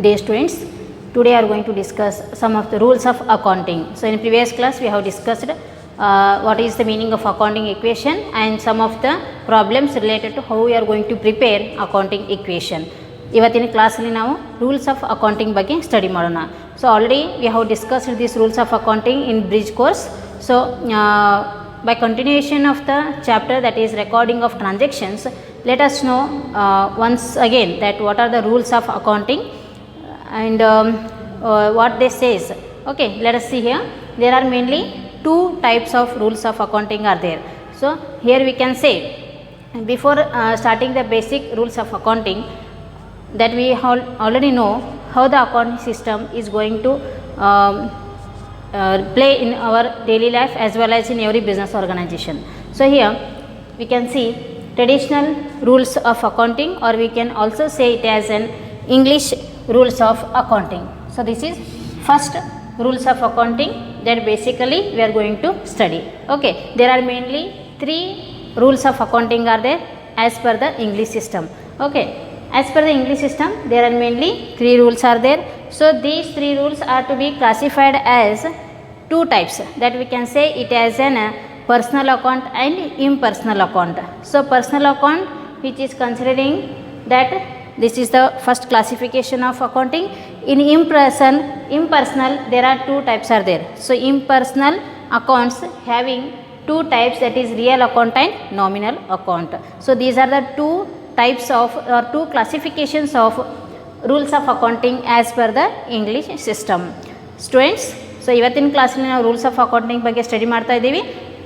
Dear students, today are going to discuss some of the rules of accounting. So in previous class we have discussed what is the meaning of accounting equation and some of the problems related to how we are going to prepare accounting equation. ಇವತ್ತಿನ ಕ್ಲಾಸಲ್ಲಿ ನಾವು rules of accounting ಬಗ್ಗೆ study ಮಾಡೋಣ. So already we have discussed this rules of accounting in bridge course. So by continuation of the chapter, that is recording of transactions, let us know once again that what are the rules of accounting and what they says. Okay, let us see here. There are mainly two types of rules of accounting are there. So here we can say, before starting the basic rules of accounting, that we already know how the accounting system is going to play in our daily life as well as in every business organization. So here we can see traditional rules of accounting, or we can also say it as an English rules of accounting. So this is first rules of accounting that basically we are going to study. Okay, there are mainly three rules of accounting are there as per the English system. Okay, as per the English system there are mainly three rules are there. So these three rules are to be classified as two types, that we can say it as an personal account and impersonal account. So personal account, which is considering that this is the first classification of accounting. In impersonal there are two types are there. So impersonal accounts having two types, that is real account and nominal account. So these are the two types of or two classifications of rules of accounting as per the English system. Students, so ಇವತ್ತಿನ ಕ್ಲಾಸಲ್ಲಿ ನಾವು rules of accounting ಬಗ್ಗೆ study ಮಾಡ್ತಾ ಇದ್ದೀವಿ.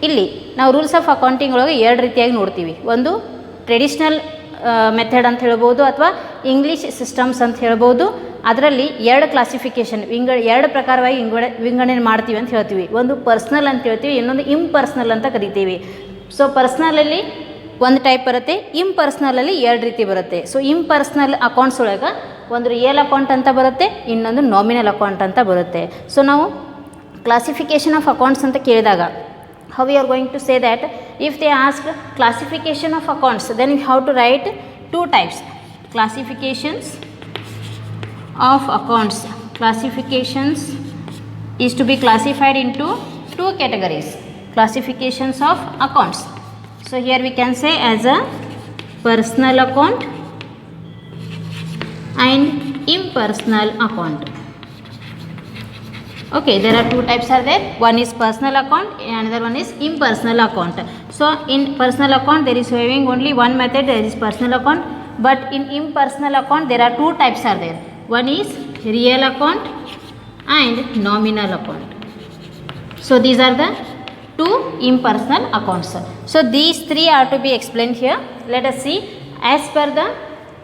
ಇಲ್ಲಿ ನಾವು rules of accounting ಒಳಗೆ ಎರಡು ರೀತಿಯಾಗಿ ನೋಡ್ತೀವಿ. ಒಂದು ಟ್ರೆಡಿಷ್ನಲ್ ಮೆಥಡ್ ಅಂತ ಹೇಳ್ಬೋದು, ಅಥವಾ ಇಂಗ್ಲೀಷ್ ಸಿಸ್ಟಮ್ಸ್ ಅಂತ ಹೇಳ್ಬೋದು. ಅದರಲ್ಲಿ ಎರಡು ಕ್ಲಾಸಿಫಿಕೇಷನ್ ಎರಡು ಪ್ರಕಾರವಾಗಿ ವಿಂಗಡಣೆ ಮಾಡ್ತೀವಿ ಅಂತ ಹೇಳ್ತೀವಿ. ಒಂದು ಪರ್ಸ್ನಲ್ ಅಂತ ಹೇಳ್ತೀವಿ, ಇನ್ನೊಂದು ಇಂಪರ್ಸ್ನಲ್ ಅಂತ ಕರಿತೀವಿ. ಸೊ ಪರ್ಸ್ನಲಲ್ಲಿ ಒಂದು ಟೈಪ್ ಬರುತ್ತೆ, ಇಂಪರ್ಸ್ನಲಲ್ಲಿ ಎರಡು ರೀತಿ ಬರುತ್ತೆ. ಸೊ ಇಂಪರ್ಸ್ನಲ್ ಅಕೌಂಟ್ಸ್ ಒಳಗೆ ಒಂದು ರಿಯಲ್ ಅಕೌಂಟ್ ಅಂತ ಬರುತ್ತೆ, ಇನ್ನೊಂದು ನಾಮಿನಲ್ ಅಕೌಂಟ್ ಅಂತ ಬರುತ್ತೆ. ಸೊ ನಾವು ಕ್ಲಾಸಿಫಿಕೇಷನ್ ಆಫ್ ಅಕೌಂಟ್ಸ್ ಅಂತ ಕೇಳಿದಾಗ how we are going to say that if they ask classification of accounts, then we have to write two types. Classifications of accounts, classifications is to be classified into two categories. Classifications of accounts, so here we can say as a personal account and impersonal account. Okay, there are two types are there. One is personal account and another one is impersonal account. So in personal account there is having only one method, there is personal account, but in impersonal account there are two types are there. One is real account and nominal account. So these are the two impersonal accounts. So these three are to be explained here. Let us see. As per the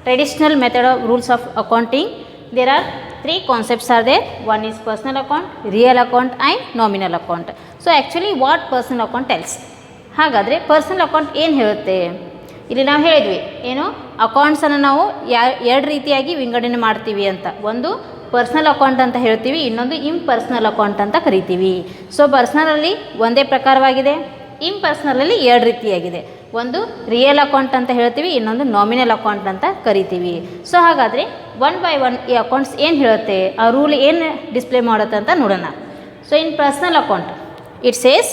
traditional method of rules of accounting, there are three concepts are there. One is personal account, real account and nominal account. So actually what personal account tells, ಹಾಗಾದರೆ personal account ಏನು ಹೇಳುತ್ತೆ? ಇಲ್ಲಿ ನಾವು ಹೇಳಿದ್ವಿ ಏನು, ಅಕೌಂಟ್ಸನ್ನು ನಾವು ಎರಡು ರೀತಿಯಾಗಿ ವಿಂಗಡಣೆ ಮಾಡ್ತೀವಿ ಅಂತ. ಒಂದು ಪರ್ಸನಲ್ ಅಕೌಂಟ್ ಅಂತ ಹೇಳ್ತೀವಿ, ಇನ್ನೊಂದು ಇಂಪರ್ಸನಲ್ ಅಕೌಂಟ್ ಅಂತ ಕರಿತೀವಿ. ಸೊ ಪರ್ಸನಲಲ್ಲಿ ಒಂದೇ ಪ್ರಕಾರವಾಗಿದೆ, ಇಂಪರ್ಸನಲಲ್ಲಿ ಎರಡು ರೀತಿಯಾಗಿದೆ. ಒಂದು ರಿಯಲ್ ಅಕೌಂಟ್ ಅಂತ ಹೇಳ್ತೀವಿ, ಇನ್ನೊಂದು ನಾಮಿನಲ್ ಅಕೌಂಟ್ ಅಂತ ಕರಿತೀವಿ. ಸೊ ಹಾಗಾದರೆ ಒನ್ ಬೈ ಒನ್ ಈ ಅಕೌಂಟ್ಸ್ ಏನು ಹೇಳುತ್ತೆ, ಆ ರೂಲ್ ಏನು ಡಿಸ್ಪ್ಲೇ ಮಾಡುತ್ತೆ ಅಂತ ನೋಡೋಣ. So in personal account it says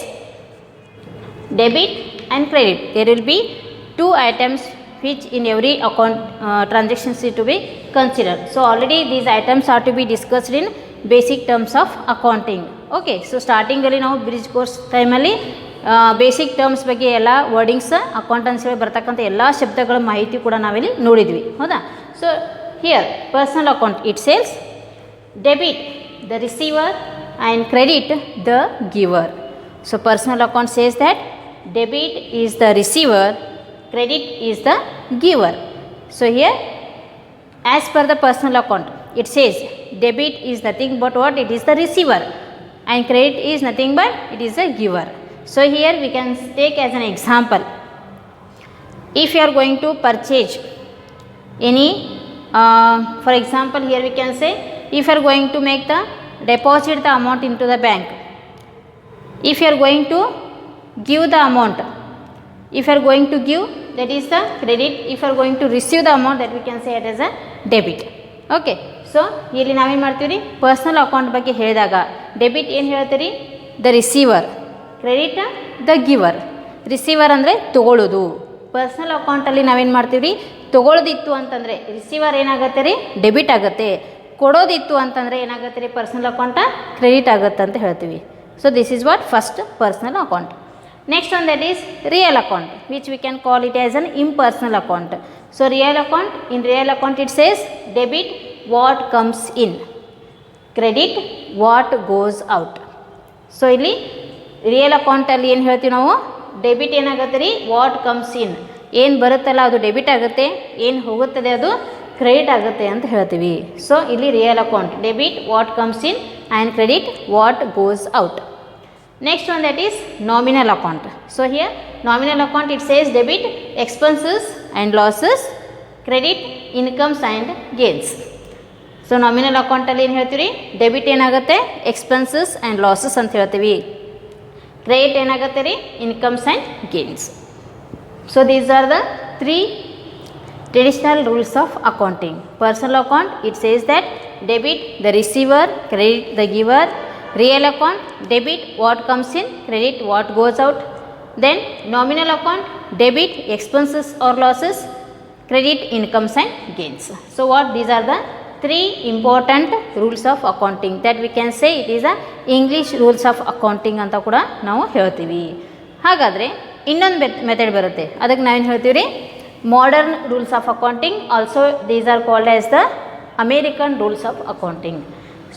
debit and credit. There will be two items which in every account transactions is to be considered. So already these items are to be discussed in basic terms of accounting. Okay, so starting ಅಲ್ಲಿ ನಾವು bridge course ಟೈಮಲ್ಲಿ basic terms ಬಗ್ಗೆ ಎಲ್ಲ wordings, accountancy ಬರ್ತಕ್ಕಂಥ ಎಲ್ಲ ಶಬ್ದಗಳ ಮಾಹಿತಿ ಕೂಡ ನಾವಿಲ್ಲಿ ನೋಡಿದ್ವಿ, ಹೌದಾ? So here personal account it sales debit the receiver and credit the ಗಿವರ್. So personal account says that debit is the receiver, credit is the giver. So here as per the personal account it says debit is nothing but what, it is the receiver, and credit is nothing but it is the giver. So here we can take as an example, if you are going to purchase any for example here we can say, if you are going to make the deposit the amount into the bank, if you are going to give the amount, if you are going to give, that is the credit. If you are going to receive the amount, that we can say it as a debit. Okay, so ಇಲ್ಲಿ ನಾವೇನು ಮಾಡ್ತೀವಿ ರೀ, personal account ಬಗ್ಗೆ ಹೇಳಿದಾಗ debit ಏನು ಹೇಳ್ತೀರಿ, the receiver, credit the ಗಿವರ್. Receiver ಅಂದರೆ ತೊಗೊಳ್ಳೋದು. ಪರ್ಸ್ನಲ್ ಅಕೌಂಟಲ್ಲಿ ನಾವೇನು ಮಾಡ್ತೀವಿ ರೀ, ತೊಗೊಳ್ಳೋದಿತ್ತು ಅಂತಂದರೆ ರಿಸೀವರ್ ಏನಾಗುತ್ತೆ ರೀ, ಡೆಬಿಟ್ ಆಗುತ್ತೆ. ಕೊಡೋದಿತ್ತು ಅಂತಂದರೆ ಏನಾಗುತ್ತೆ ರೀ, ಪರ್ಸ್ನಲ್ ಅಕೌಂಟ ಕ್ರೆಡಿಟ್ ಆಗುತ್ತೆ ಅಂತ ಹೇಳ್ತೀವಿ. So this is what first personal account. Next one, that is real account, which we can call it as an impersonal account. So real account, in real account it says debit what comes in, credit what goes out. So ಇಲ್ಲಿ real ಅಕೌಂಟಲ್ಲಿ ಏನು ಹೇಳ್ತೀವಿ ನಾವು, debit ಏನಾಗುತ್ತೆ ರೀ, what comes in, ಏನು ಬರುತ್ತಲ್ಲ ಅದು ಡೆಬಿಟ್ ಆಗುತ್ತೆ, ಏನು ಹೋಗುತ್ತದೆ ಅದು ಕ್ರೆಡಿಟ್ ಆಗುತ್ತೆ ಅಂತ ಹೇಳ್ತೀವಿ. ಸೊ ಇಲ್ಲಿ real account, debit what comes in and credit what goes out. Next one, that is nominal account. So here nominal account it says debit expenses and losses, credit incomes and gains. So nominal account ಅಲ್ಲಿ ಏನು ಹೇಳ್ತೀವಿ, debit ಏನಾಗುತ್ತೆ, expenses and losses ಅಂತ ಹೇಳ್ತೀವಿ. Credit ಏನಾಗುತ್ತೆ ರೀ, incomes and gains. So these are the 3 traditional rules of accounting. Personal account, it says that debit the receiver, credit the giver. Real account, debit what comes in, credit what goes out. Then nominal account, debit expenses or losses, credit incomes and gains. So what, these are the 3 important rules of accounting that we can say it is a English rules of accounting ಅಂತ ಕೂಡ ನಾವು ಹೇಳ್ತೀವಿ. ಹಾಗಾದರೆ ಇನ್ನೊಂದು method ಬರುತ್ತೆ, ಅದಕ್ಕೆ ನಾವೇನು ಹೇಳ್ತೀವಿ ರೀ, modern rules of accounting. Also these are called as the American rules of accounting.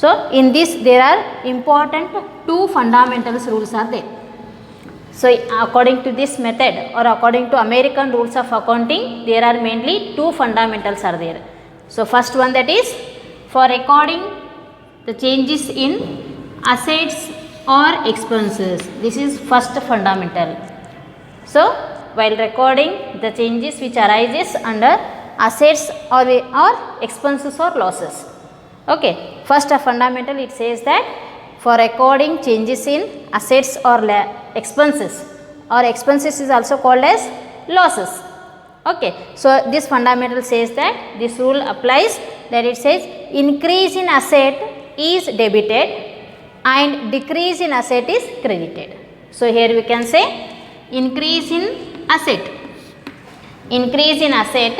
So in this there are important 2 fundamental rules are there. So according to this method or according to American rules of accounting, there are mainly 2 fundamentals are there. So first one, that is for recording the changes in assets or expenses. This is first fundamental. So while recording the changes which arises under assets or expenses or losses. Okay, first a fundamental it says that for recording changes in assets or expenses, or expenses is also called as losses. Okay, so this fundamental says that this rule applies, that it says increase in asset is debited and decrease in asset is credited. So here we can say increase in asset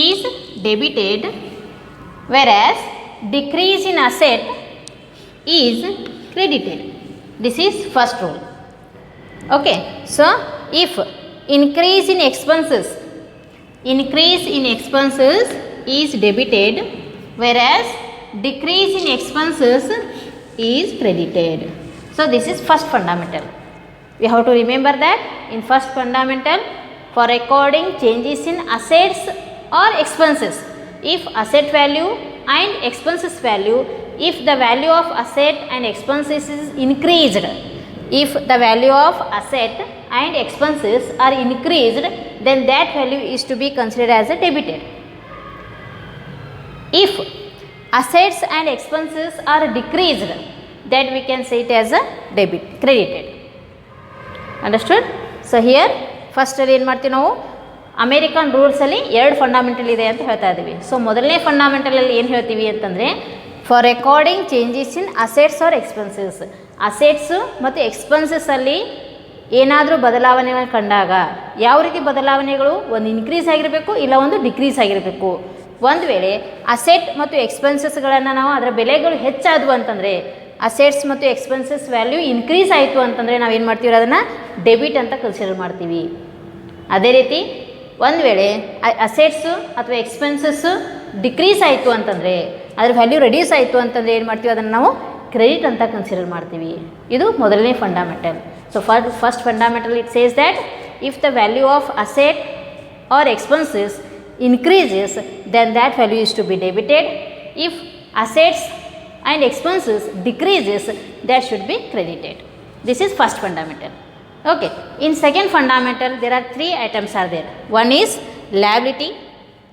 is debited, whereas decrease in asset is credited. This is first rule. Okay, so if increase in expenses is debited, whereas decrease in expenses is credited. So this is first fundamental. We have to remember that in first fundamental, for recording changes in assets or expenses, if asset value and expenses value, if the value of asset and expenses is increased, if the value of asset and expenses are increased, then that value is to be considered as a debited. If assets and expenses are decreased, that we can say it as a credited. Understood? So here first ಏನು ಮಾಡ್ತೀವಿ ನಾವು, American ರೂಲ್ಸಲ್ಲಿ 2 fundamental ಇದೆ ಅಂತ ಹೇಳ್ತಾ ಇದ್ದೀವಿ. So ಮೊದಲನೇ ಫಂಡಮೆಂಟಲಲ್ಲಿ ಏನು ಹೇಳ್ತೀವಿ ಅಂತಂದರೆ, for recording changes in assets or expenses, assets ಮತ್ತು ಎಕ್ಸ್ಪೆನ್ಸಸ್ಸಲ್ಲಿ ಏನಾದರೂ ಬದಲಾವಣೆಗಳನ್ನು ಕಂಡಾಗ, ಯಾವ ರೀತಿ ಬದಲಾವಣೆಗಳು, ಒಂದು ಇನ್ಕ್ರೀಸ್ ಆಗಿರಬೇಕು ಇಲ್ಲ ಒಂದು ಡಿಕ್ರೀಸ್ ಆಗಿರಬೇಕು. ಒಂದು ವೇಳೆ ಅಸೆಟ್ ಮತ್ತು ಎಕ್ಸ್ಪೆನ್ಸಸ್ಗಳನ್ನು ನಾವು ಅದರ ಬೆಲೆಗಳು ಹೆಚ್ಚಾದವು ಅಂತಂದರೆ, ಅಸೆಟ್ಸ್ ಮತ್ತು ಎಕ್ಸ್ಪೆನ್ಸಸ್ ವ್ಯಾಲ್ಯೂ ಇನ್ಕ್ರೀಸ್ ಆಯಿತು ಅಂತಂದರೆ ನಾವೇನು ಮಾಡ್ತೀವಿ, ಅದನ್ನು ಡೆಬಿಟ್ ಅಂತ ಕನ್ಸಿಡರ್ ಮಾಡ್ತೀವಿ. ಅದೇ ರೀತಿ ಒಂದು ವೇಳೆ ಅಸೆಟ್ಸು ಅಥವಾ ಎಕ್ಸ್ಪೆನ್ಸಸ್ಸು ಡಿಕ್ರೀಸ್ ಆಯಿತು ಅಂತಂದರೆ, ಅದ್ರ ವ್ಯಾಲ್ಯೂ ರೆಡ್ಯೂಸ್ ಆಯಿತು ಅಂತಂದರೆ ಏನು ಮಾಡ್ತೀವಿ, ಅದನ್ನು ನಾವು ಕ್ರೆಡಿಟ್ ಅಂತ ಕನ್ಸಿಡರ್ ಮಾಡ್ತೀವಿ. ಇದು ಮೊದಲನೇ fundamental. So first fundamental it says that if the value of asset or expenses increases, then that value is to be debited. If assets and expenses decreases, that should be credited. This is first fundamental. Okay, in second fundamental there are 3 items are there. One is liability,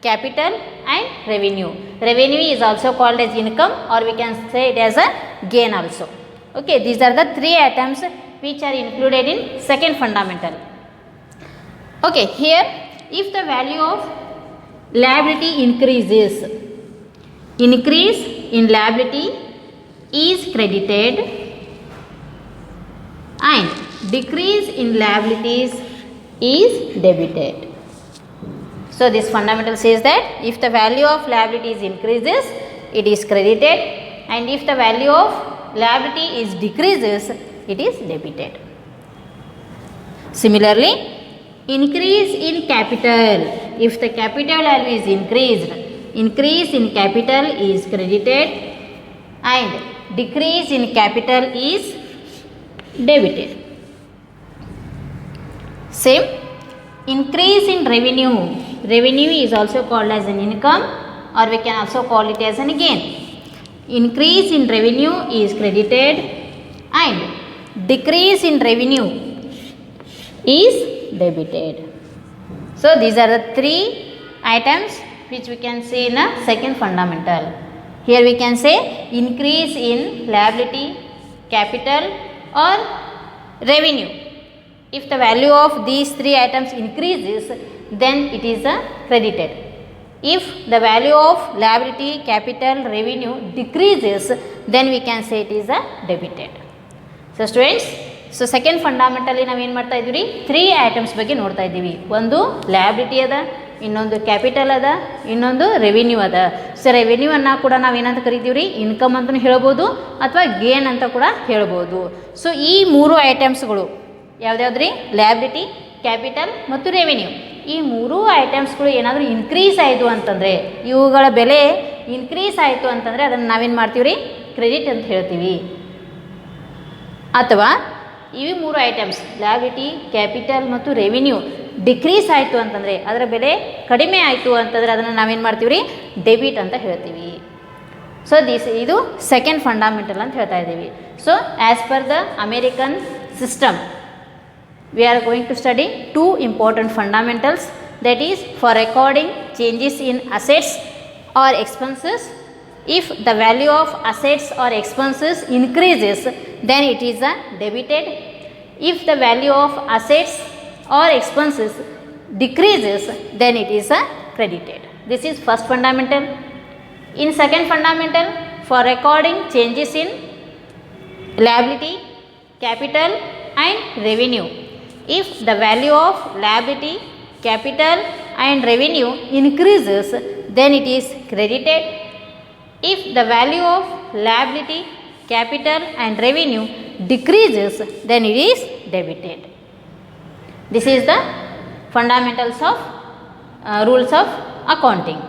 capital and revenue. Revenue is also called as income, or we can say it as a gain also. Okay, these are the 3 items which are included in second fundamental. Okay, here if the value of liability increases, increase in liability is credited and decrease in liabilities is debited. So this fundamental says that if the value of liabilities increases, it is credited, and if the value of liability is decreases, it is debited. Similarly, increase in capital, if the capital value is increased, increase in capital is credited and decrease in capital is debited. Same, increase in revenue, revenue is also called as an income, or we can also call it as an gain. Increase in revenue is credited and decrease in revenue is debited. So these are the three items which we can see in a second fundamental. Here we can say increase in liability, capital or revenue. If the value of these three items increases, then it is credited. If the value of liability, capital, revenue decreases, then we can say it is debited. So students, so second fundamentally ನಾವೇನು ಮಾಡ್ತಾ ಇದ್ದೀವಿ ರೀ, 3 items ಬಗ್ಗೆ ನೋಡ್ತಾ ಇದ್ದೀವಿ. ಒಂದು liability ಅದ, ಇನ್ನೊಂದು ಕ್ಯಾಪಿಟಲ್ ಅದ, ಇನ್ನೊಂದು ರೆವಿನ್ಯೂ ಅದ. ಸೊ ರೆವಿನ್ಯೂ ಅನ್ನು ಕೂಡ ನಾವೇನಂತ ಕರಿತೀವಿ ರೀ, ಇನ್ಕಮ್ ಅಂತಲೂ ಹೇಳ್ಬೋದು ಅಥವಾ ಗೇನ್ ಅಂತ ಕೂಡ ಹೇಳ್ಬೋದು. ಸೊ ಈ 3 ಐಟಮ್ಸ್ಗಳು ಯಾವ್ದ್ಯಾವ್ದು ರೀ, ಲ್ಯಾಬಿಲಿಟಿ, ಕ್ಯಾಪಿಟಲ್ ಮತ್ತು ರೆವಿನ್ಯೂ. ಈ 3 ಐಟಮ್ಸ್ಗಳು ಏನಾದರೂ ಇನ್ಕ್ರೀಸ್ ಆಯಿತು ಅಂತಂದರೆ, ಇವುಗಳ ಬೆಲೆ ಇನ್ಕ್ರೀಸ್ ಆಯಿತು ಅಂತಂದರೆ ಅದನ್ನು ನಾವೇನು ಮಾಡ್ತೀವಿ ರೀ, ಕ್ರೆಡಿಟ್ ಅಂತ ಹೇಳ್ತೀವಿ. ಅಥವಾ ಇವು 3 ಐಟಮ್ಸ್ ಲ್ಯಾಬಿಲಿಟಿ, ಕ್ಯಾಪಿಟಲ್ ಮತ್ತು ರೆವಿನ್ಯೂ ಡಿಕ್ರೀಸ್ ಆಯಿತು ಅಂತಂದರೆ, ಅದರ ಬೆಲೆ ಕಡಿಮೆ ಆಯಿತು ಅಂತಂದರೆ ಅದನ್ನು ನಾವೇನು ಮಾಡ್ತೀವಿ ರೀ, ಡೆಬಿಟ್ ಅಂತ ಹೇಳ್ತೀವಿ. ಸೊ ಇದು ಸೆಕೆಂಡ್ ಫಂಡಮೆಂಟಲ್ ಅಂತ ಹೇಳ್ತಾ ಇದ್ದೀವಿ. So as per the American system we are going to study 2 important fundamentals, that is for recording changes in assets or expenses. If the value of assets or expenses increases, then it is debited. If the value of assets or expenses decreases, then it is credited. This is first fundamental. In second fundamental, for recording changes in liability, capital and revenue, if the value of liability, capital and revenue increases, then it is credited. If the value of liability, capital and revenue decreases, then it is debited. This is the fundamentals of rules of accounting.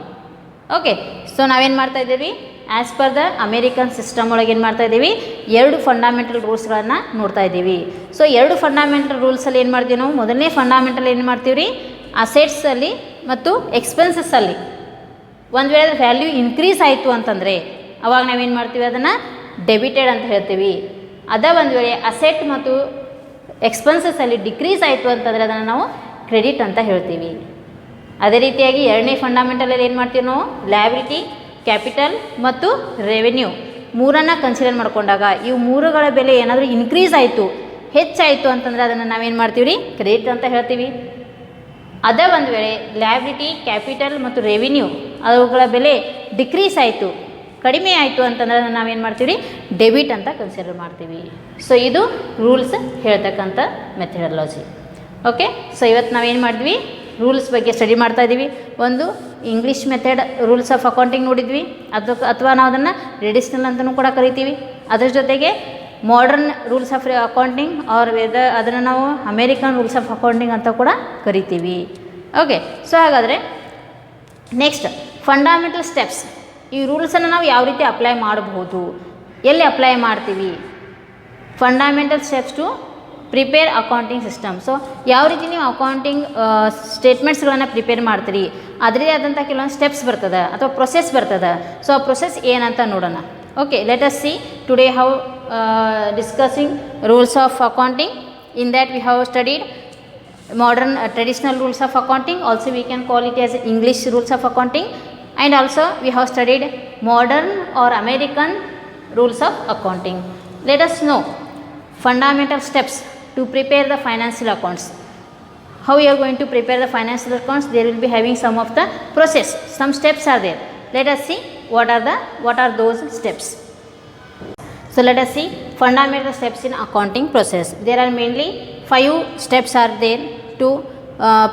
Okay, so ನಾವೇನು ಮಾಡ್ತಾ ಇದ್ದೀವಿ, as per the American system ಒಳಗೆ ಏನು ಮಾಡ್ತಾ ಇದ್ದೀವಿ, 2 fundamental ರೂಲ್ಸ್ಗಳನ್ನು ನೋಡ್ತಾ ಇದ್ದೀವಿ. So 2 fundamental ರೂಲ್ಸಲ್ಲಿ ಏನು ಮಾಡ್ತೀವಿ ನಾವು, ಮೊದಲನೇ ಫಂಡಮೆಂಟಲ್ ಏನು ಮಾಡ್ತೀವಿ ರೀ, ಅಸೆಟ್ಸಲ್ಲಿ ಮತ್ತು ಎಕ್ಸ್ಪೆನ್ಸಸ್ಸಲ್ಲಿ ಒಂದು ವೇಳೆ ವ್ಯಾಲ್ಯೂ ಇನ್ಕ್ರೀಸ್ ಆಯಿತು ಅಂತಂದರೆ ಅವಾಗ ನಾವೇನು ಮಾಡ್ತೀವಿ, ಅದನ್ನು ಡೆಬಿಟೆಡ್ ಅಂತ ಹೇಳ್ತೀವಿ. ಅದ ಒಂದು ವೇಳೆ ಅಸೆಟ್ ಮತ್ತು ಎಕ್ಸ್ಪೆನ್ಸಸ್ಸಲ್ಲಿ ಡಿಕ್ರೀಸ್ ಆಯಿತು ಅಂತಂದರೆ ಅದನ್ನು ನಾವು ಕ್ರೆಡಿಟ್ ಅಂತ ಹೇಳ್ತೀವಿ. ಅದೇ ರೀತಿಯಾಗಿ ಎರಡನೇ ಫಂಡಮೆಂಟಲಲ್ಲಿ ಏನು ಮಾಡ್ತೀವಿ ನಾವು, ಲ್ಯಾಬಿಲಿಟಿ, ಕ್ಯಾಪಿಟಲ್ ಮತ್ತು ರೆವೆನ್ಯೂ ಮೂರನ್ನು ಕನ್ಸಿಡರ್ ಮಾಡಿಕೊಂಡಾಗ ಇವು ಮೂರುಗಳ ಬೆಲೆ ಏನಾದರೂ ಇನ್ಕ್ರೀಸ್ ಆಯಿತು, ಹೆಚ್ಚಾಯಿತು ಅಂತಂದರೆ ಅದನ್ನು ನಾವೇನು ಮಾಡ್ತೀವಿ ರೀ, ಕ್ರೆಡಿಟ್ ಅಂತ ಹೇಳ್ತೀವಿ. ಅದೇ ಒಂದು ವೇಳೆ ಲ್ಯಾಬಿಲಿಟಿ, ಕ್ಯಾಪಿಟಲ್ ಮತ್ತು ರೆವಿನ್ಯೂ ಅವುಗಳ ಬೆಲೆ ಡಿಕ್ರೀಸ್ ಆಯಿತು, ಕಡಿಮೆ ಆಯಿತು ಅಂತಂದರೆ ಅದನ್ನು ನಾವೇನು ಮಾಡ್ತೀವಿ ರೀ, ಡೆಬಿಟ್ ಅಂತ ಕನ್ಸಿಡರ್ ಮಾಡ್ತೀವಿ. ಸೊ ಇದು ರೂಲ್ಸ್ ಹೇಳ್ತಕ್ಕಂಥ ಮೆಥಡಾಲಜಿ. ಓಕೆ, ಸೊ ಇವತ್ತು ನಾವೇನು ಮಾಡಿದ್ವಿ, ರೂಲ್ಸ್ ಬಗ್ಗೆ ಸ್ಟಡಿ ಮಾಡ್ತಾ ಇದ್ದೀವಿ. ಒಂದು English method rules of accounting ನೋಡಿದ್ವಿ, ಅಥವಾ ನಾವು ಅದನ್ನು ಟ್ರೆಡಿಷ್ನಲ್ ಅಂತಲೂ ಕೂಡ ಕರಿತೀವಿ. ಅದ್ರ ಜೊತೆಗೆ modern rules of accounting or ಅದನ್ನು ನಾವು ಅಮೇರಿಕನ್ ರೂಲ್ಸ್ ಆಫ್ ಅಕೌಂಟಿಂಗ್ ಅಂತ ಕೂಡ ಕರಿತೀವಿ. ಓಕೆ, ಸೊ ಹಾಗಾದರೆ ನೆಕ್ಸ್ಟ್ ಫಂಡಮೆಂಟಲ್ ಸ್ಟೆಪ್ಸ್. ಈ ರೂಲ್ಸನ್ನು ನಾವು ಯಾವ ರೀತಿ ಅಪ್ಲೈ ಮಾಡಬಹುದು, ಎಲ್ಲಿ ಅಪ್ಲೈ ಮಾಡ್ತೀವಿ, fundamental steps to prepare accounting system. So ಯಾವ ರೀತಿ ನೀವು ಅಕೌಂಟಿಂಗ್ ಸ್ಟೇಟ್ಮೆಂಟ್ಸ್ಗಳನ್ನು ಪ್ರಿಪೇರ್ ಮಾಡ್ತೀರಿ, ಅದರದೇ ಆದಂಥ ಕೆಲವೊಂದು ಸ್ಟೆಪ್ಸ್ ಬರ್ತದೆ ಅಥವಾ ಪ್ರೊಸೆಸ್ ಬರ್ತದೆ. ಸೊ ಆ ಪ್ರೊಸೆಸ್ ಏನಂತ ನೋಡೋಣ. Okay, let us see today how discussing rules of accounting. In that we have studied modern traditional rules of accounting, also we can call it as English rules of accounting, and also we have studied modern or American rules of accounting. Let us know fundamental steps to prepare the financial accounts. How you are going to prepare the financial accounts? There will be having some of the process, some steps are there. Let us see. what are those steps. So let us see fundamental steps in accounting process. There are mainly 5 steps are there to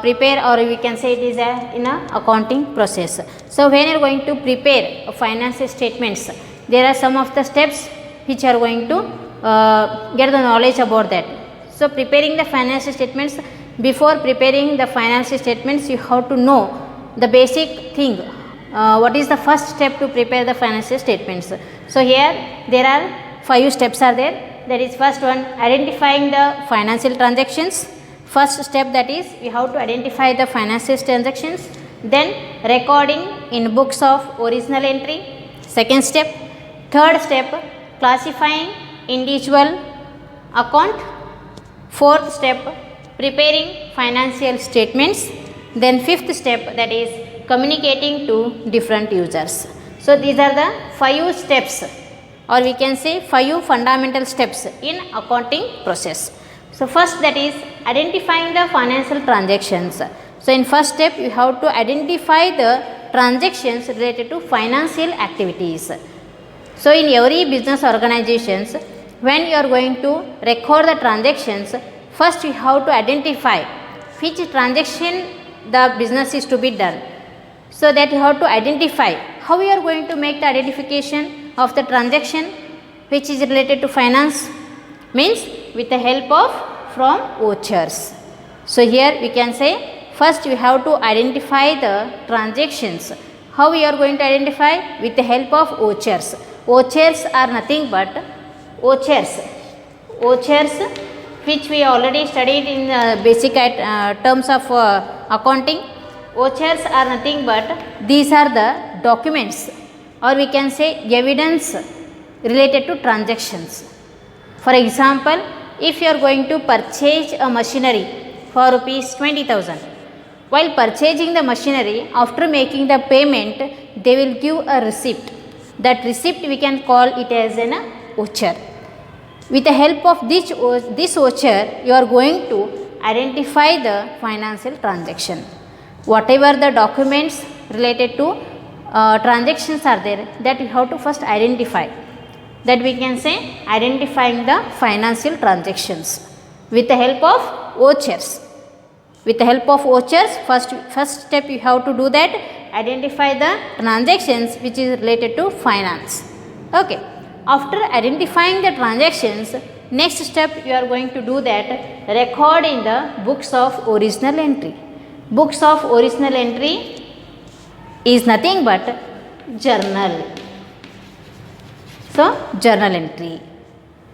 prepare, or we can say it is in a accounting process. So when you are going to prepare financial statements, there are some of the steps which are going to get the knowledge about that. So preparing the financial statements, before preparing the financial statements you have to know the basic thing. What is the first step to prepare the financial statements? So here there are 5 steps are there. That is, first one, identifying the financial transactions. First step, that is we have to identify the financial transactions. Then recording in books of original entry, second step. Third step, classifying individual account. Fourth step, preparing financial statements. Then fifth step, that is communicating to different users. So these are the 5 steps, or we can say 5 fundamental steps in accounting process. So first, that is identifying the financial transactions. So in first step you have to identify the transactions related to financial activities. So in every business organizations, when you are going to record the transactions, first you have to identify which transaction the business is to be done. So that you have to identify. How you are going to make the identification of the transaction which is related to finance? Means with the help of from vouchers. So here we can say, first you have to identify the transactions. How we are going to identify? With the help of vouchers. Vouchers are nothing but vouchers which we already studied in basic terms of accounting. Vouchers are nothing but these are the documents, or we can say evidence related to transactions. For example, if you are going to purchase a machinery for rupees 20,000, while purchasing the machinery, after making the payment, they will give a receipt. That receipt we can call it as a voucher. With the help of this voucher, you are going to identify the financial transaction. Whatever the documents related to transactions are there, that you have to first identify. That we can say identifying the financial transactions with the help of vouchers. With the help of vouchers, first step you have to do that, identify the transactions which is related to finance. Okay. After identifying the transactions, next step you are going to do that, record in the books of original entry. Books of original entry is nothing but journal. So journal entry,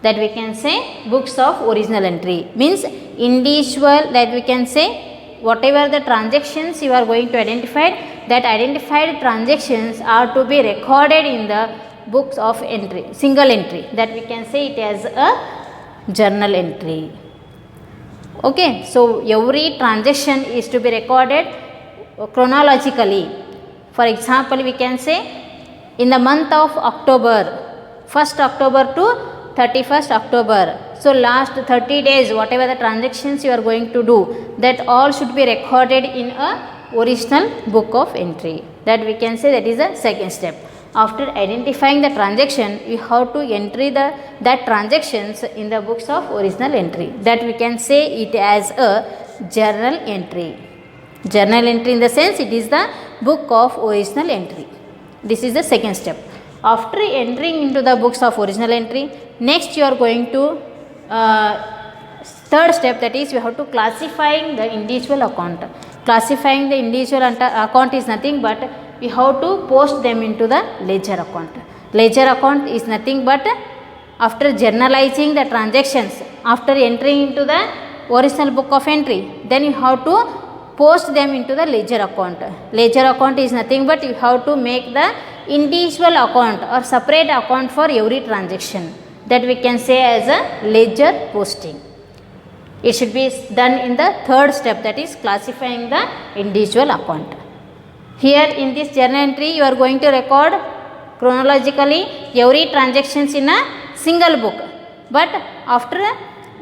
that we can say books of original entry means individual, that we can say whatever the transactions you are going to identify, that identified transactions are to be recorded in the books of entry, single entry, that we can say it as a journal entry. Okay, so every transaction is to be recorded chronologically. For example, we can say in the month of October, 1st October to 31st October. So last 30 days, whatever the transactions you are going to do, that all should be recorded in a original book of entry. That we can say that is the second step. After identifying the transaction, you have to enter that transactions in the books of original entry. That we can say it as a journal entry. Journal entry in the sense it is the book of original entry. This is the second step. After entering into the books of original entry, next you are going to third step, that is you have to classifying the individual account. Classifying the individual account is nothing but we have to post them into the ledger account. Ledger account is nothing but after journalizing the transactions, after entering into the original book of entry, then you have to post them into the ledger account. Ledger account is nothing but you have to make the individual account or separate account for every transaction. That we can say as a ledger posting. It should be done in the third step, that is classifying the individual account. Here in this journal entry, you are going to record chronologically every transactions in a single book. But after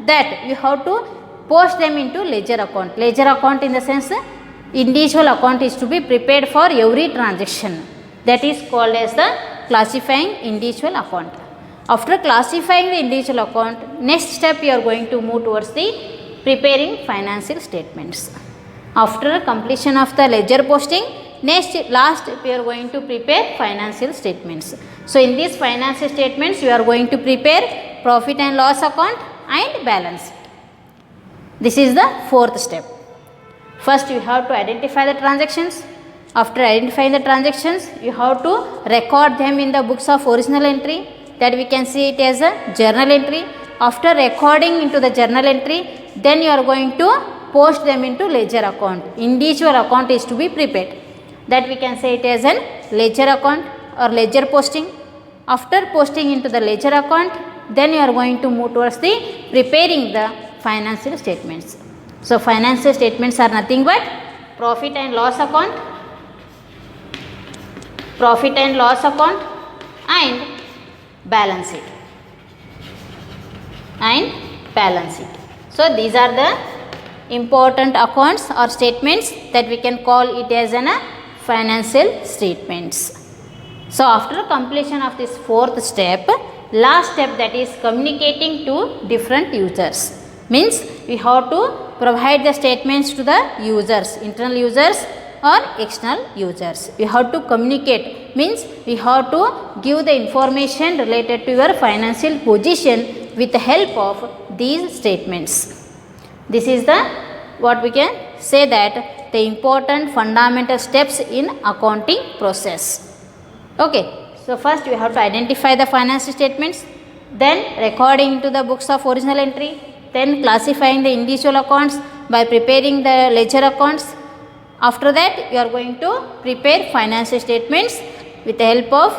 that, you have to post them into ledger account. Ledger account in the sense individual account is to be prepared for every transaction. That is called as the classifying individual account. After classifying the individual account, next step you are going to move towards the preparing financial statements. After completion of the ledger posting, last step you are going to prepare financial statements. So in these financial statements you are going to prepare profit and loss account and balance sheet. This is the fourth step. First you have to identify the transactions. After identifying the transactions, you have to record them in the books of original entry, that we can see it as a journal entry. After recording into the journal entry, then you are going to post them into ledger account. Individual account is to be prepared, that we can say it as an ledger account or ledger posting. After posting into the ledger account, then you are going to move towards the preparing the financial statements. So financial statements are nothing but profit and loss account, and balance sheet. So these are the important accounts or statements that we can call it as an financial statements. So after completion of this fourth step, last step, that is communicating to different users, means we have to provide the statements to the users, internal users or external users. We have to communicate, means we have to give the information related to your financial position with the help of these statements. This is the what we can say that the important fundamental steps in accounting process. Okay, so first we have to identify the financial statements, then recording into the books of original entry, then classifying the individual accounts by preparing the ledger accounts. After that you are going to prepare financial statements with the help of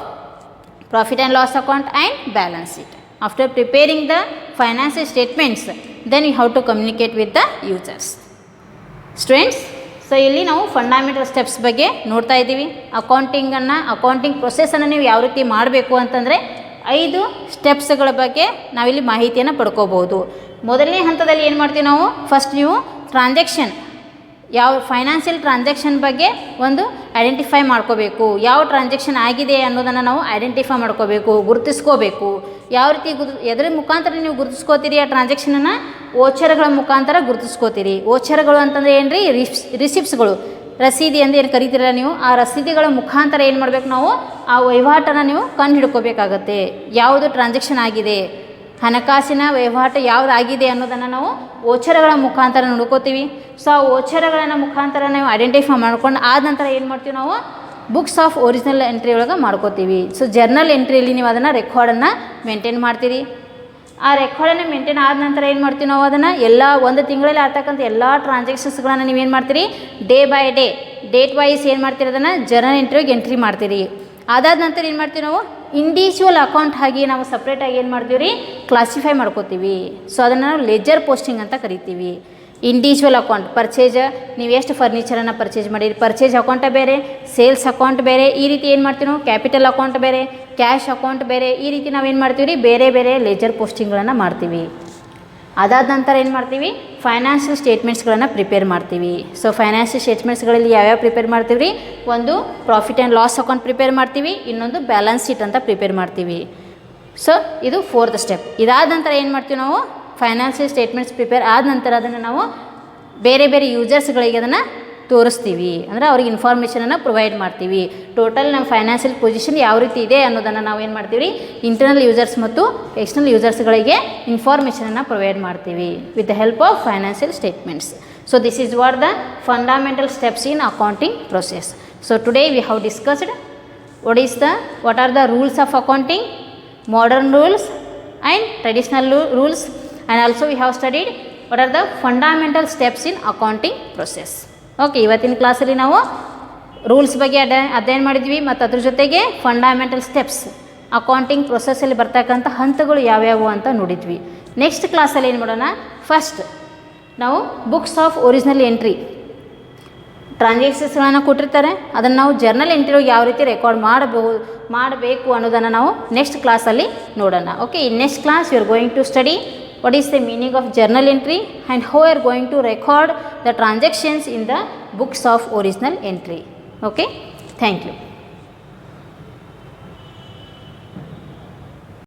profit and loss account and balance sheet. After preparing the financial statements, then you have to communicate with the users. Students, so ಇಲ್ಲಿ ನಾವು fundamental steps ಬಗ್ಗೆ ನೋಡ್ತಾ ಇದ್ದೀವಿ. Accounting ಪ್ರೊಸೆಸನ್ನು ನೀವು ಯಾವ ರೀತಿ ಮಾಡಬೇಕು ಅಂತಂದರೆ 5 ಸ್ಟೆಪ್ಸ್ಗಳ ಬಗ್ಗೆ ನಾವಿಲ್ಲಿ ಮಾಹಿತಿಯನ್ನು ಪಡ್ಕೋಬೋದು. ಮೊದಲನೇ ಹಂತದಲ್ಲಿ ಏನು ಮಾಡ್ತೀವಿ ನಾವು, ಫಸ್ಟ್ ನೀವು ಟ್ರಾನ್ಸಾಕ್ಷನ್, ಯಾವ ಫೈನಾನ್ಷಿಯಲ್ ಟ್ರಾನ್ಸಾಕ್ಷನ್ ಬಗ್ಗೆ ಒಂದು ಐಡೆಂಟಿಫೈ ಮಾಡ್ಕೋಬೇಕು. ಯಾವ ಟ್ರಾನ್ಸಾಕ್ಷನ್ ಆಗಿದೆ ಅನ್ನೋದನ್ನು ನಾವು ಐಡೆಂಟಿಫೈ ಮಾಡ್ಕೋಬೇಕು, ಗುರುತಿಸ್ಕೋಬೇಕು. ಯಾವ ರೀತಿ ಎದರ ಮುಖಾಂತರ ನೀವು ಗುರುತಿಸ್ಕೋತೀರಿ ಆ ಟ್ರಾನ್ಸಾಕ್ಷನನ್ನು? ಓಚರ್ಗಳ ಮುಖಾಂತರ ಗುರುತಿಸ್ಕೋತೀರಿ. ಓಚರ್ಗಳು ಅಂತಂದರೆ ಏನು ರೀ? ರಿಸಿಪ್ಟ್ಸ್ಗಳು, ರಸೀದಿ ಅಂತ ಏನು ಕರಿತೀರ ನೀವು. ಆ ರಸೀದಿಗಳ ಮುಖಾಂತರ ಏನು ಮಾಡಬೇಕು ನಾವು? ಆ ವಹಿವಾಟನ್ನು ನೀವು ಕಂಡು ಹಿಡ್ಕೋಬೇಕಾಗತ್ತೆ. ಯಾವುದು ಟ್ರಾನ್ಸಾಕ್ಷನ್ ಆಗಿದೆ, ಹಣಕಾಸಿನ ವಹಿವಾಟು ಯಾವುದಾಗಿದೆ ಅನ್ನೋದನ್ನು ನಾವು ಓಚರಗಳ ಮುಖಾಂತರ ನೋಡ್ಕೋತೀವಿ. ಸೊ ಆ ಓಚರಗಳನ್ನು ಮುಖಾಂತರ ನಾವು ಐಡೆಂಟಿಫೈ ಮಾಡ್ಕೊಂಡು ಆದ ನಂತರ ಏನು ಮಾಡ್ತೀವಿ ನಾವು? ಬುಕ್ಸ್ ಆಫ್ ಒರಿಜಿನಲ್ ಎಂಟ್ರಿ ಒಳಗೆ ಮಾಡ್ಕೋತೀವಿ. ಸೊ ಜರ್ನಲ್ ಎಂಟ್ರಿಯಲ್ಲಿ ನೀವು ಅದನ್ನು ರೆಕಾರ್ಡನ್ನು ಮೇಂಟೈನ್ ಮಾಡ್ತೀರಿ. ಆ ರೆಕಾರ್ಡನ್ನು ಮೇಂಟೈನ್ ಆದ ನಂತರ ಏನು ಮಾಡ್ತೀವಿ ನಾವು? ಅದನ್ನು ಎಲ್ಲ ಒಂದು ತಿಂಗಳಲ್ಲಿ ಆಗ್ತಕ್ಕಂಥ ಎಲ್ಲ ಟ್ರಾನ್ಸಾಕ್ಷನ್ಸ್ಗಳನ್ನು ನೀವೇನು ಮಾಡ್ತೀರಿ? Day by day, date wise ಏನು ಮಾಡ್ತೀರಿ? ಅದನ್ನು ಜರ್ನಲ್ ಎಂಟ್ರಿಗೆ ಎಂಟ್ರಿ ಮಾಡ್ತೀರಿ. ಅದಾದ ನಂತರ ಏನು ಮಾಡ್ತೀವಿ ನಾವು? ಇಂಡಿವಿಜುವಲ್ ಅಕೌಂಟ್ ಆಗಿ ನಾವು ಸಪ್ರೇಟಾಗಿ ಏನು ಮಾಡ್ತೀವಿ ರೀ? ಕ್ಲಾಸಿಫೈ ಮಾಡ್ಕೋತೀವಿ. ಸೊ ಅದನ್ನು ನಾವು ಲೆಜರ್ ಪೋಸ್ಟಿಂಗ್ ಅಂತ ಕರಿತೀವಿ. ಇಂಡಿವಿಜುವಲ್ ಅಕೌಂಟ್, ಪರ್ಚೇಜ್, ನೀವು ಎಷ್ಟು ಫರ್ನಿಚರನ್ನು ಪರ್ಚೇಸ್ ಮಾಡಿರಿ, ಪರ್ಚೇಸ್ ಅಕೌಂಟ ಬೇರೆ, ಸೇಲ್ಸ್ ಅಕೌಂಟ್ ಬೇರೆ, ಈ ರೀತಿ ಏನು ಮಾಡ್ತೀವಿ ನಾವು? ಕ್ಯಾಪಿಟಲ್ ಅಕೌಂಟ್ ಬೇರೆ, ಕ್ಯಾಶ್ ಅಕೌಂಟ್ ಬೇರೆ, ಈ ರೀತಿ ನಾವೇನು ಮಾಡ್ತೀವಿ ರೀ? ಬೇರೆ ಬೇರೆ ಲೆಜರ್ ಪೋಸ್ಟಿಂಗ್ಗಳನ್ನು ಮಾಡ್ತೀವಿ. ಅದಾದ ನಂತರ ಏನು ಮಾಡ್ತೀವಿ? ಫೈನಾನ್ಷಿಯಲ್ ಸ್ಟೇಟ್ಮೆಂಟ್ಸ್ಗಳನ್ನು ಪ್ರಿಪೇರ್ ಮಾಡ್ತೀವಿ. ಸೊ ಫೈನಾನ್ಷಿಯಲ್ ಸ್ಟೇಟ್ಮೆಂಟ್ಸ್ಗಳಲ್ಲಿ ಯಾವ್ಯಾವ ಪ್ರಿಪೇರ್ ಮಾಡ್ತೀವಿ ರೀ? ಒಂದು profit and loss account prepare ಮಾಡ್ತೀವಿ, ಇನ್ನೊಂದು ಬ್ಯಾಲೆನ್ಸ್ ಶೀಟ್ ಅಂತ ಪ್ರಿಪೇರ್ ಮಾಡ್ತೀವಿ. ಸೊ ಇದು ಫೋರ್ತ್ ಸ್ಟೆಪ್. ಇದಾದ ನಂತರ ಏನು ಮಾಡ್ತೀವಿ ನಾವು? ಫೈನಾನ್ಷಿಯಲ್ ಸ್ಟೇಟ್ಮೆಂಟ್ಸ್ ಪ್ರಿಪೇರ್ ಆದ ನಂತರ ಅದನ್ನು ನಾವು ಬೇರೆ ಬೇರೆ ಯೂಸರ್ಸ್ಗಳಿಗೆ ಅದನ್ನು ತೋರಿಸ್ತೀವಿ, ಅಂದರೆ ಅವ್ರಿಗೆ ಇನ್ಫಾರ್ಮೇಷನನ್ನು ಪ್ರೊವೈಡ್ ಮಾಡ್ತೀವಿ. ಟೋಟಲ್ ನಮ್ಮ ಫೈನಾನ್ಷಿಯಲ್ ಪೊಸಿಷನ್ ಯಾವ ರೀತಿ ಇದೆ ಅನ್ನೋದನ್ನು ನಾವು ಏನು ಮಾಡ್ತೀವಿ ರೀ? ಇಂಟರ್ನಲ್ ಯೂಸರ್ಸ್ ಮತ್ತು ಎಕ್ಸ್ಟರ್ನಲ್ ಯೂಸರ್ಸ್ಗಳಿಗೆ ಇನ್ಫಾರ್ಮೇಷನನ್ನು ಪ್ರೊವೈಡ್ ಮಾಡ್ತೀವಿ with the help of financial statements. So this is what the fundamental steps in accounting process. So today we have discussed what are the rules of accounting, modern rules and traditional rules, and also we have studied what are the fundamental steps in accounting process. Okay, ಇವತ್ತಿನ ಕ್ಲಾಸಲ್ಲಿ ನಾವು rules ಬಗ್ಗೆ ಅಧ್ಯಯನ ಮಾಡಿದ್ವಿ ಮತ್ತು ಅದ್ರ ಜೊತೆಗೆ fundamental steps, accounting ಪ್ರೊಸೆಸ್ಸಲ್ಲಿ ಬರ್ತಕ್ಕಂಥ ಹಂತಗಳು ಯಾವ್ಯಾವು ಅಂತ ನೋಡಿದ್ವಿ. ನೆಕ್ಸ್ಟ್ ಕ್ಲಾಸಲ್ಲಿ ಏನು ಮಾಡೋಣ? ಫಸ್ಟ್ ನಾವು ಬುಕ್ಸ್ ಆಫ್ ಒರಿಜಿನಲ್ ಎಂಟ್ರಿ, ಟ್ರಾನ್ಸಾಕ್ಷನ್ಸ್ಗಳನ್ನು ಕೊಟ್ಟಿರ್ತಾರೆ, ಅದನ್ನು ನಾವು ಜರ್ನಲ್ ಎಂಟ್ರಿ ಯಾವ ರೀತಿ ರೆಕಾರ್ಡ್ ಮಾಡಬೇಕು ಅನ್ನೋದನ್ನು ನಾವು ನೆಕ್ಸ್ಟ್ ಕ್ಲಾಸಲ್ಲಿ ನೋಡೋಣ. Okay, in next class you are going to study what is the meaning of journal entry and how we are going to record the transactions in the books of original entry. Okay, thank you.